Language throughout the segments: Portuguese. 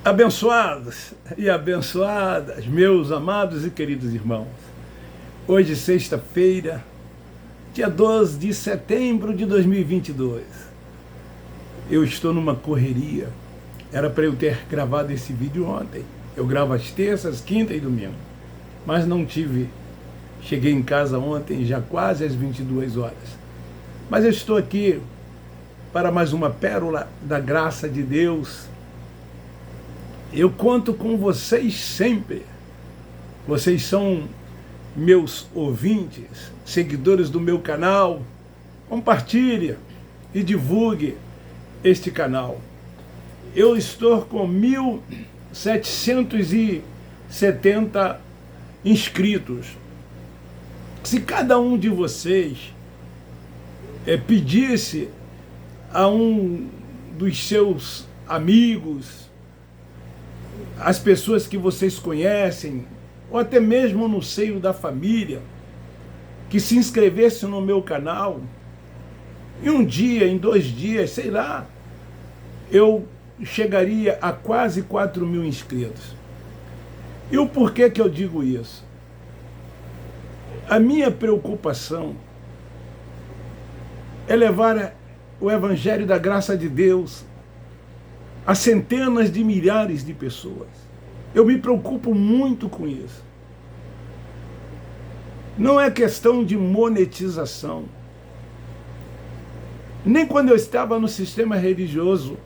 Abençoados e abençoadas, meus amados e queridos irmãos. Hoje, sexta-feira, dia 12 de setembro de 2022. Eu estou numa correria. Era para eu ter gravado esse vídeo ontem. Eu gravo às terças, quinta e domingo. Mas não tive. Cheguei em casa ontem, já quase às 22 horas. Mas eu estou aqui para mais uma pérola da graça de Deus. Eu conto com vocês sempre. Vocês são meus ouvintes, seguidores do meu canal. Compartilhe e divulgue este canal. Eu estou com 1.770 inscritos. Se cada um de vocês pedisse a um dos seus amigos, as pessoas que vocês conhecem, ou até mesmo no seio da família, que se inscrevesse no meu canal, em um dia, em 2 dias, sei lá, eu chegaria a quase 4.000 inscritos. E o porquê que eu digo isso? A minha preocupação é levar o Evangelho da graça de Deus a centenas de milhares de pessoas. Eu me preocupo muito com isso. Não é questão de monetização. Nem quando eu estava no sistema religioso,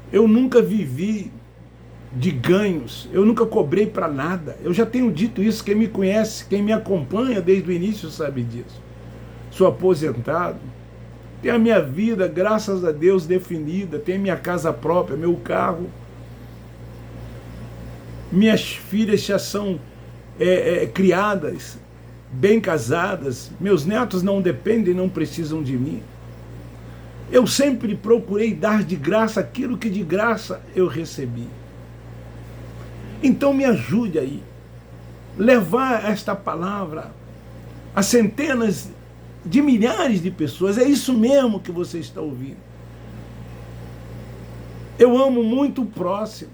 eu nunca vivi de ganhos, eu nunca cobrei para nada. Eu já tenho dito isso, quem me conhece, quem me acompanha desde o início sabe disso. Sou aposentado, tenho a minha vida, graças a Deus, definida, tenho minha casa própria, meu carro. Minhas filhas já são criadas, bem casadas, meus netos não dependem, não precisam de mim. Eu sempre procurei dar de graça aquilo que de graça eu recebi. Então me ajude aí, levar esta palavra a centenas de milhares de pessoas. É isso mesmo que você está ouvindo. Eu amo muito o próximo,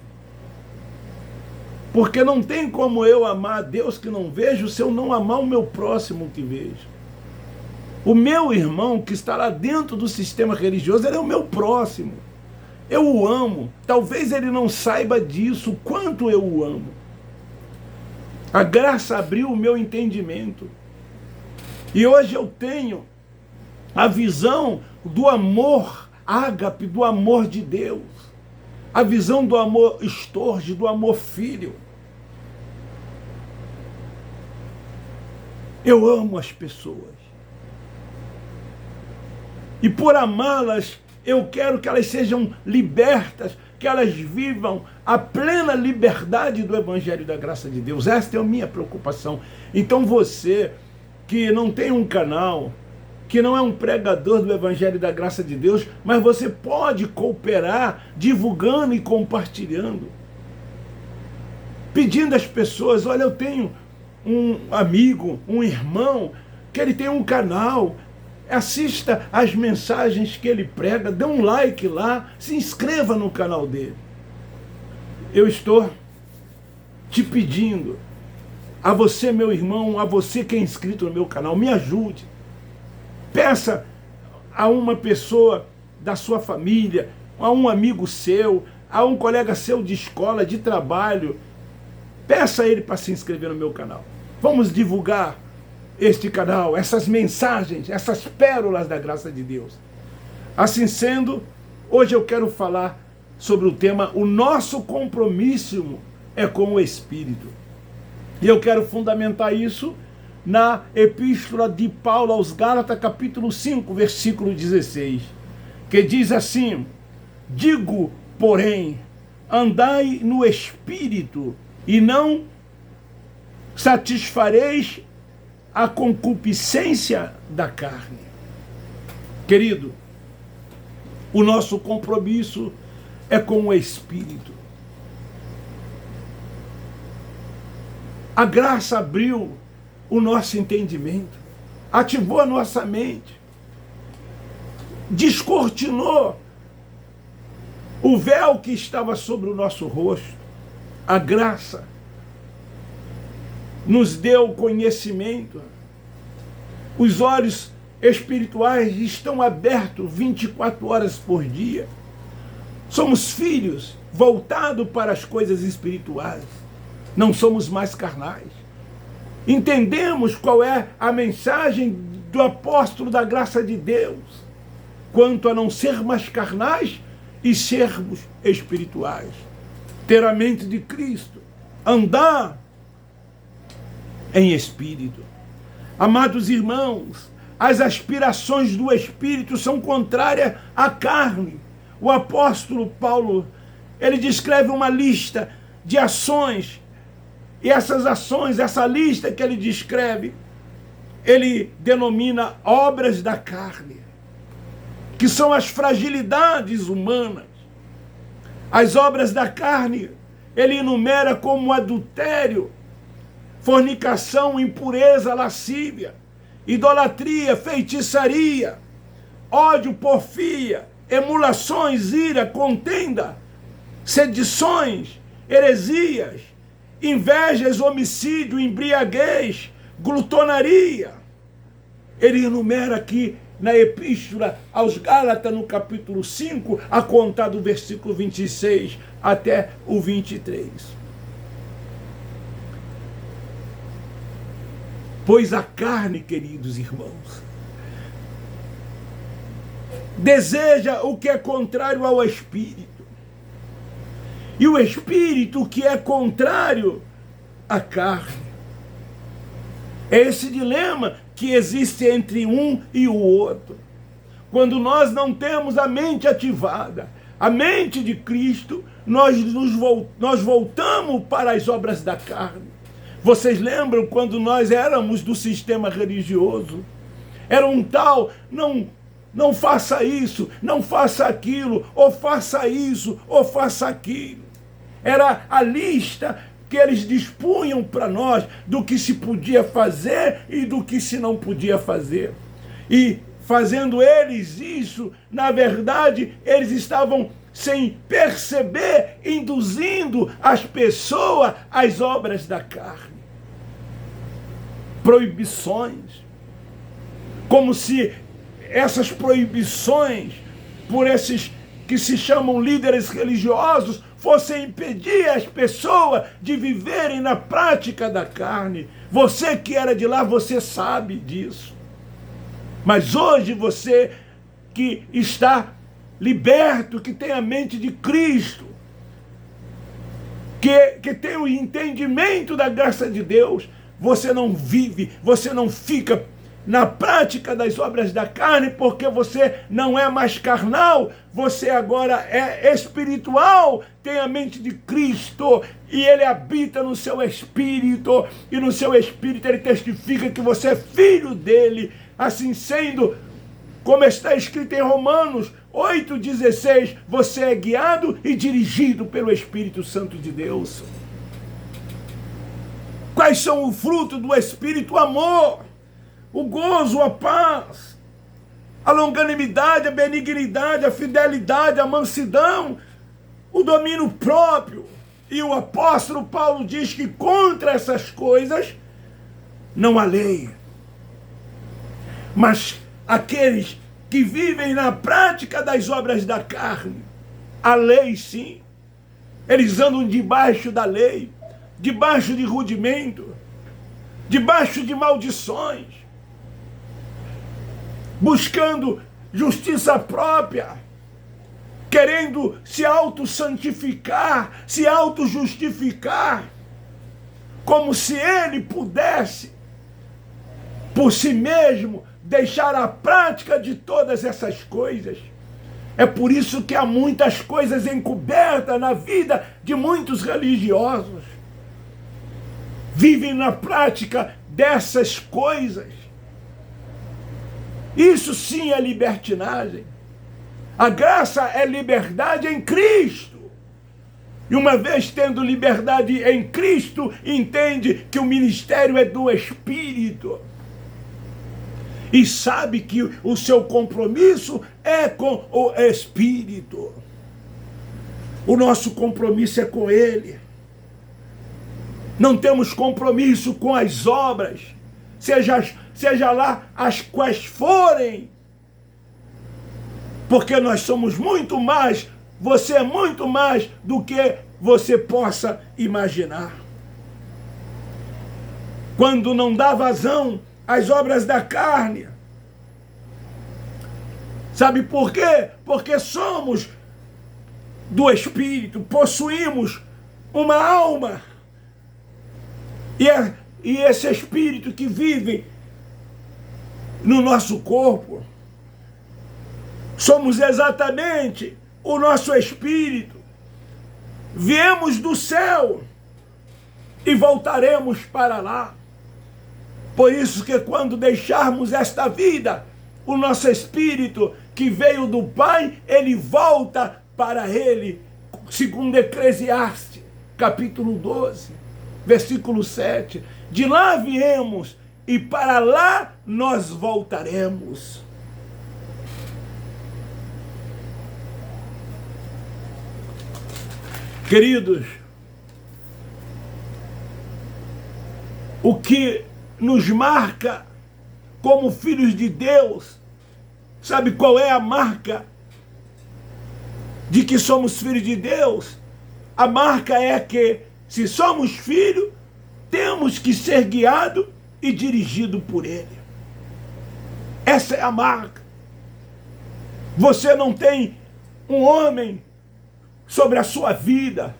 porque não tem como eu amar a Deus que não vejo se eu não amar o meu próximo que vejo. O meu irmão que está lá dentro do sistema religioso, ele é o meu próximo. Eu o amo. Talvez ele não saiba disso, o quanto eu o amo. A graça abriu o meu entendimento. E hoje eu tenho a visão do amor ágape, do amor de Deus. A visão do amor estorge, do amor filho. Eu amo as pessoas. E por amá-las, eu quero que elas sejam libertas, que elas vivam a plena liberdade do Evangelho da graça de Deus. Esta é a minha preocupação. Então você que não tem um canal, que não é um pregador do Evangelho da graça de Deus, mas você pode cooperar divulgando e compartilhando. Pedindo às pessoas, olha, eu tenho um amigo, um irmão, que ele tem um canal, assista às mensagens que ele prega, dê um like lá, se inscreva no canal dele. Eu estou te pedindo, a você, meu irmão, a você que é inscrito no meu canal, me ajude. Peça a uma pessoa da sua família, a um amigo seu, a um colega seu de escola, de trabalho, peça a ele para se inscrever no meu canal. Vamos divulgar este canal, essas mensagens, essas pérolas da graça de Deus. Assim sendo, hoje eu quero falar sobre o tema o nosso compromisso é com o Espírito. E eu quero fundamentar isso na Epístola de Paulo aos Gálatas, capítulo 5, versículo 16, que diz assim: digo, porém, andai no Espírito, e não satisfareis a concupiscência da carne. Querido, o nosso compromisso é com o Espírito. A graça abriu o nosso entendimento, ativou a nossa mente, descortinou O véu que estava sobre o nosso rosto, a graça, nos deu conhecimento. Os olhos espirituais estão abertos 24 horas por dia. Somos filhos voltados para as coisas espirituais. Não somos mais carnais. Entendemos qual é a mensagem do apóstolo da graça de Deus, quanto a não ser mais carnais e sermos espirituais. Ter a mente de Cristo, andar em espírito. Amados irmãos, as aspirações do espírito são contrárias à carne. O apóstolo Paulo, ele descreve uma lista de ações, e essas ações, essa lista que ele descreve, ele denomina obras da carne, que são as fragilidades humanas. As obras da carne, ele enumera como adultério, fornicação, impureza, lascívia, idolatria, feitiçaria, ódio, porfia, emulações, ira, contenda, sedições, heresias, invejas, homicídio, embriaguez, glutonaria. Ele enumera aqui na epístola aos Gálatas, no capítulo 5, a contar do versículo 26 até o 23. Pois a carne, queridos irmãos, deseja o que é contrário ao espírito, e o espírito o que é contrário à carne. É esse dilema que existe entre um e o outro. Quando nós não temos a mente ativada, a mente de Cristo, nós voltamos para as obras da carne. Vocês lembram quando nós éramos do sistema religioso? Era um tal, não faça isso, não faça aquilo, ou faça isso, ou faça aquilo. Era a lista que eles dispunham para nós do que se podia fazer e do que se não podia fazer. E fazendo eles isso, na verdade, eles estavam, sem perceber, induzindo as pessoas às obras da carne. Proibições. Como se essas proibições, por esses que se chamam líderes religiosos, fossem impedir as pessoas de viverem na prática da carne. Você que era de lá, você sabe disso. Mas hoje você que está liberto, que tem a mente de Cristo, que tem o entendimento da graça de Deus, você não vive, você não fica na prática das obras da carne, porque você não é mais carnal, você agora é espiritual, tem a mente de Cristo, e Ele habita no seu espírito, e no seu espírito Ele testifica que você é filho dEle. Assim sendo, como está escrito em Romanos 8,16, você é guiado e dirigido pelo Espírito Santo de Deus. Quais são o fruto do Espírito? O amor, o gozo, a paz, a longanimidade, a benignidade, a fidelidade, a mansidão, o domínio próprio. E o apóstolo Paulo diz que contra essas coisas não há lei. Mas aqueles que vivem na prática das obras da carne, a lei sim, eles andam debaixo da lei, debaixo de rudimento, debaixo de maldições, buscando justiça própria, querendo se auto-santificar, se auto-justificar, como se ele pudesse, por si mesmo, deixar a prática de todas essas coisas. É por isso que há muitas coisas encobertas na vida de muitos religiosos. Vivem na prática dessas coisas. Isso sim é libertinagem. A graça é liberdade em Cristo. E uma vez tendo liberdade em Cristo, entende que o ministério é do Espírito. E sabe que o seu compromisso é com o Espírito. O nosso compromisso é com Ele. Não temos compromisso com as obras, seja lá as quais forem, porque nós somos muito mais, você é muito mais do que você possa imaginar. Quando não dá vazão às obras da carne, sabe por quê? Porque somos do Espírito, possuímos uma alma, e esse Espírito que vive no nosso corpo, somos exatamente o nosso Espírito. Viemos do céu e voltaremos para lá. Por isso que quando deixarmos esta vida, o nosso Espírito que veio do Pai, ele volta para ele, segundo Eclesiastes, capítulo 12, versículo 7. De lá viemos e para lá nós voltaremos. Queridos, o que nos marca como filhos de Deus, sabe qual é a marca de que somos filhos de Deus? A marca é que, se somos filhos, temos que ser guiados e dirigidos por Ele. Essa é a marca. Você não tem um homem sobre a sua vida.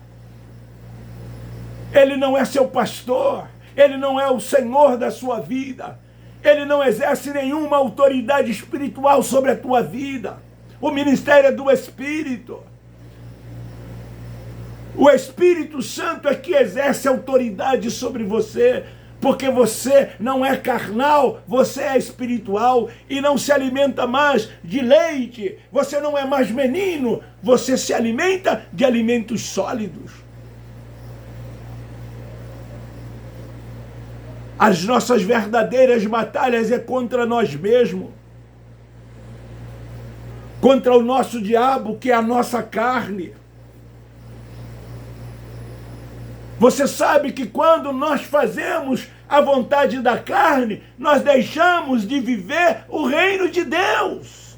Ele não é seu pastor. Ele não é o Senhor da sua vida. Ele não exerce nenhuma autoridade espiritual sobre a tua vida. O ministério é do Espírito. O Espírito Santo é que exerce autoridade sobre você, porque você não é carnal, você é espiritual e não se alimenta mais de leite. Você não é mais menino, você se alimenta de alimentos sólidos. As nossas verdadeiras batalhas é contra nós mesmos, contra o nosso diabo, que é a nossa carne. Você sabe que quando nós fazemos a vontade da carne, nós deixamos de viver o reino de Deus.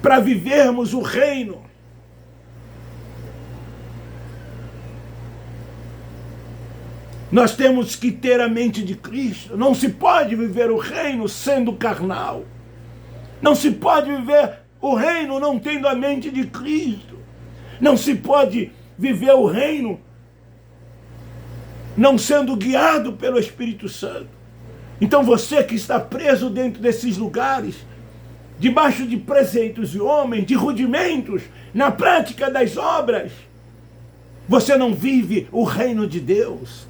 Para vivermos o reino, nós temos que ter a mente de Cristo. Não se pode viver o reino sendo carnal. Não se pode viver o reino não tendo a mente de Cristo. Não se pode viver o reino não sendo guiado pelo Espírito Santo. Então você que está preso dentro desses lugares, debaixo de preceitos de homens, de rudimentos, na prática das obras, você não vive o reino de Deus.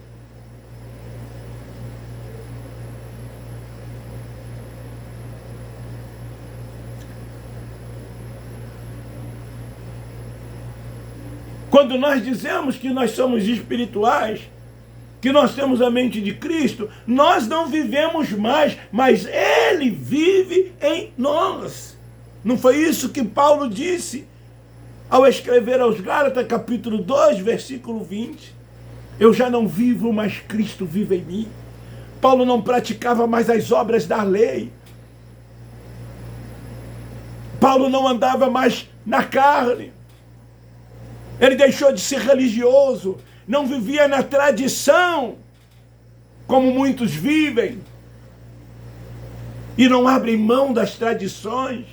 Quando nós dizemos que nós somos espirituais, que nós temos a mente de Cristo, nós não vivemos mais, mas Ele vive em nós. Não foi isso que Paulo disse ao escrever aos Gálatas, capítulo 2, versículo 20? Eu já não vivo, mas Cristo vive em mim. Paulo não praticava mais as obras da lei. Paulo não andava mais na carne. Ele deixou de ser religioso, não vivia na tradição, como muitos vivem, e não abrem mão das tradições,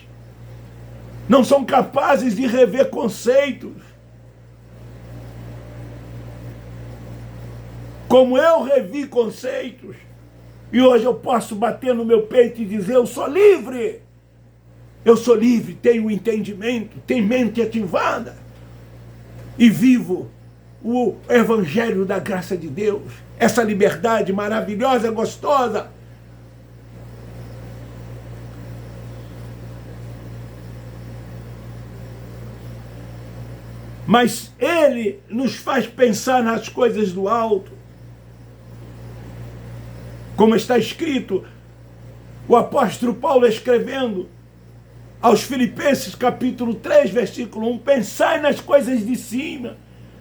não são capazes de rever conceitos. Como eu revi conceitos, e hoje eu posso bater no meu peito e dizer, eu sou livre, tenho entendimento, tenho mente ativada, e vivo o Evangelho da graça de Deus, essa liberdade maravilhosa, gostosa. Mas Ele nos faz pensar nas coisas do alto. Como está escrito, o apóstolo Paulo escrevendo aos Filipenses capítulo 3, versículo 1, pensai nas coisas de cima,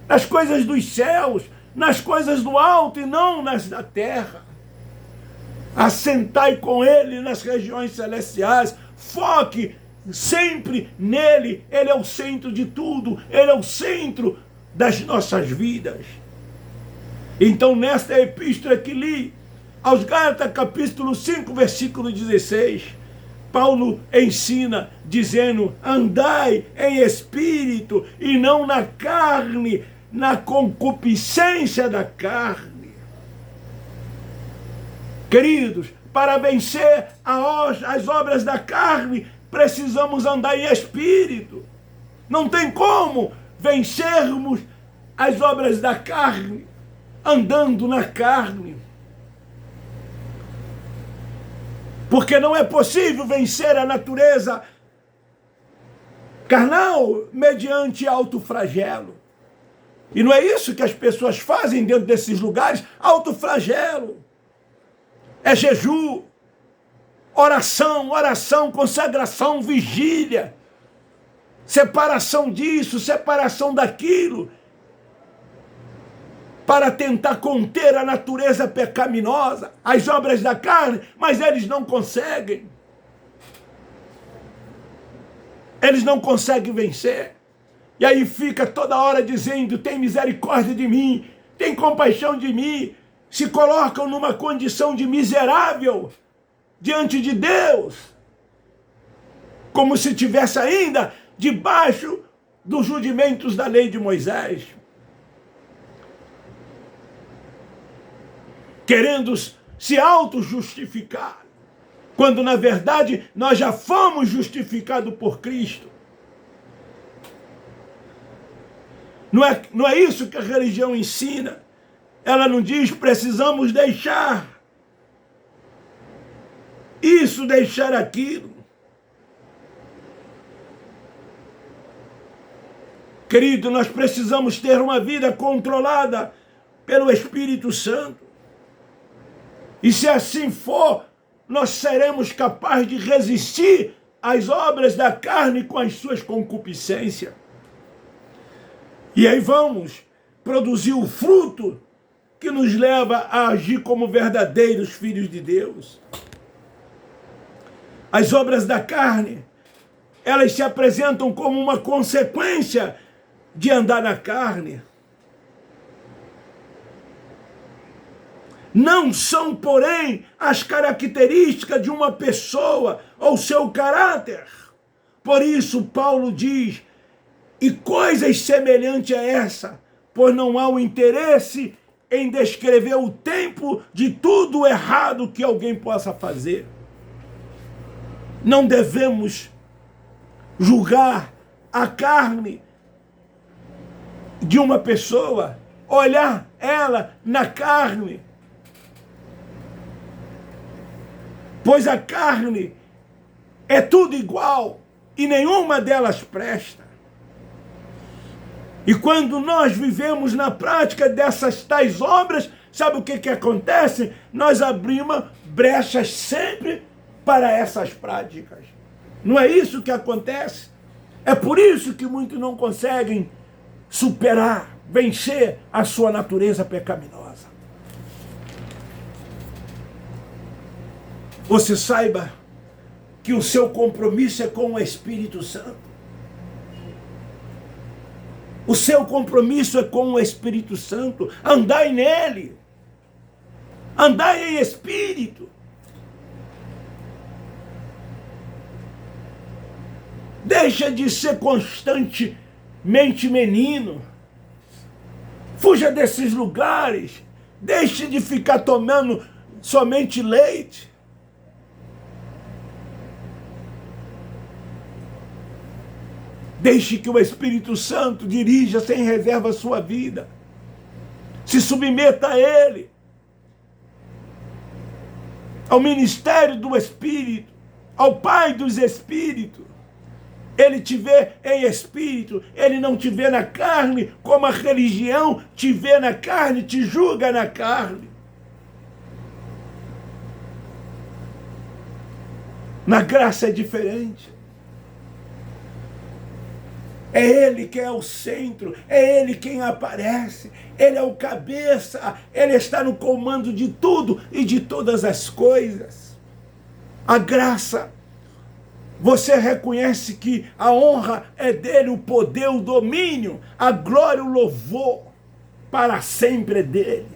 nas coisas dos céus, nas coisas do alto e não nas da terra. Assentai com ele nas regiões celestiais, foque sempre nele, ele é o centro de tudo, ele é o centro das nossas vidas. Então, nesta epístola que li, aos Gálatas, capítulo 5, versículo 16, Paulo ensina, dizendo, andai em espírito e não na carne, na concupiscência da carne. Queridos, para vencer as obras da carne, precisamos andar em espírito. Não tem como vencermos as obras da carne andando na carne. Porque não é possível vencer a natureza carnal mediante autoflagelo. E não é isso que as pessoas fazem dentro desses lugares? Autoflagelo. É jejum, oração, consagração, vigília, separação disso, separação daquilo, para tentar conter a natureza pecaminosa, as obras da carne, mas eles não conseguem. Eles não conseguem vencer. E aí fica toda hora dizendo, tem misericórdia de mim, tem compaixão de mim, se colocam numa condição de miserável diante de Deus, como se estivesse ainda debaixo dos rudimentos da lei de Moisés, querendo se auto-justificar, quando na verdade nós já fomos justificados por Cristo. Não é isso que a religião ensina. Ela não diz precisamos deixar isso, deixar aquilo. Querido, nós precisamos ter uma vida controlada pelo Espírito Santo. E se assim for, nós seremos capazes de resistir às obras da carne com as suas concupiscências. E aí vamos produzir o fruto que nos leva a agir como verdadeiros filhos de Deus. As obras da carne, elas se apresentam como uma consequência de andar na carne. Não são, porém, as características de uma pessoa ou seu caráter. Por isso, Paulo diz, e coisas semelhantes a essa, pois não há o interesse em descrever o tempo de tudo errado que alguém possa fazer. Não devemos julgar a carne de uma pessoa, olhar ela na carne, pois a carne é tudo igual e nenhuma delas presta. E quando nós vivemos na prática dessas tais obras, sabe o que acontece? Nós abrimos brechas sempre para essas práticas. Não é isso que acontece? É por isso que muitos não conseguem superar, vencer a sua natureza pecaminosa. Você saiba que o seu compromisso é com o Espírito Santo. O seu compromisso é com o Espírito Santo. Andai nele. Andai em espírito. Deixa de ser constantemente menino. Fuja desses lugares. Deixe de ficar tomando somente leite. Deixe que o Espírito Santo dirija sem reserva a sua vida. Se submeta a Ele. Ao ministério do Espírito. Ao Pai dos Espíritos. Ele te vê em espírito. Ele não te vê na carne, como a religião te vê na carne, te julga na carne. Na graça é diferente. É Ele quem é o centro, é Ele quem aparece, Ele é o cabeça, Ele está no comando de tudo e de todas as coisas. A graça, você reconhece que a honra é dele, o poder, o domínio, a glória, o louvor, para sempre é dele.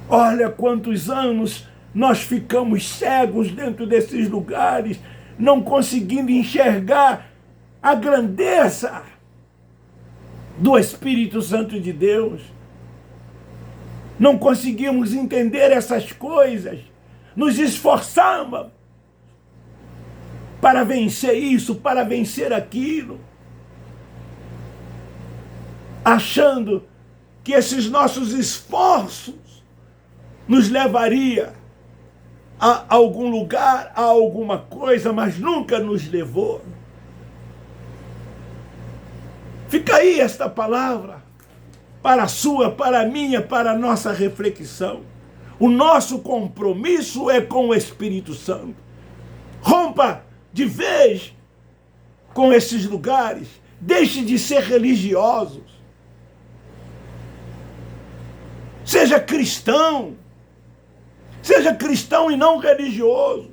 Olha quantos anos nós ficamos cegos dentro desses lugares, não conseguindo enxergar a grandeza do Espírito Santo de Deus. Não conseguimos entender essas coisas, nos esforçamos para vencer isso, para vencer aquilo, achando que esses nossos esforços nos levaria a algum lugar, a alguma coisa, mas nunca nos levou. Fica aí esta palavra para a sua, para a minha, para a nossa reflexão. O nosso compromisso é com o Espírito Santo. Rompa de vez com esses lugares. Deixe de ser religiosos. Seja cristão. Seja cristão e não religioso.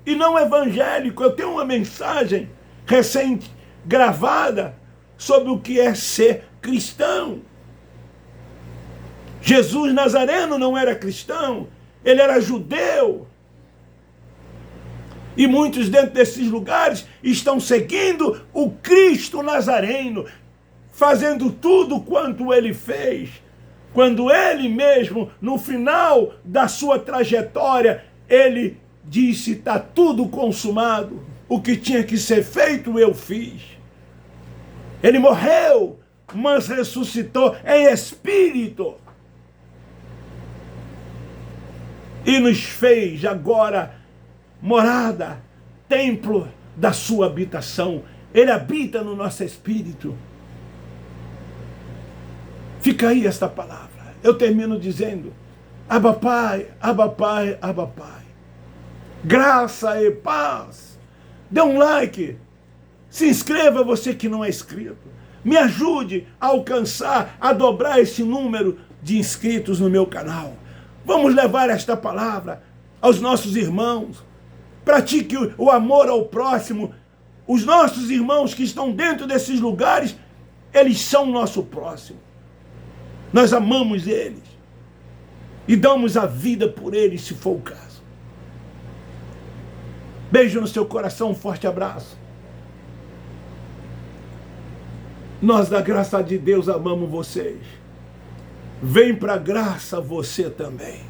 E não evangélico. Eu tenho uma mensagem recente gravada sobre o que é ser cristão. Jesus Nazareno não era cristão, ele era judeu. E muitos dentro desses lugares estão seguindo o Cristo Nazareno, fazendo tudo quanto ele fez. Quando ele mesmo, no final da sua trajetória, ele disse, está tudo consumado. O que tinha que ser feito, eu fiz. Ele morreu, mas ressuscitou em espírito. E nos fez agora morada, templo da sua habitação. Ele habita no nosso espírito. Fica aí esta palavra. Eu termino dizendo, Abba Pai, Abba Pai, Abba Pai. Graça e paz. Dê um like. Se inscreva, você que não é inscrito. Me ajude a alcançar, a dobrar esse número de inscritos no meu canal. Vamos levar esta palavra aos nossos irmãos. Pratique o amor ao próximo. Os nossos irmãos que estão dentro desses lugares, eles são nosso próximo. Nós amamos eles e damos a vida por eles, se for o caso. Beijo no seu coração, um forte abraço. Nós, da graça de Deus, amamos vocês. Vem para a graça você também.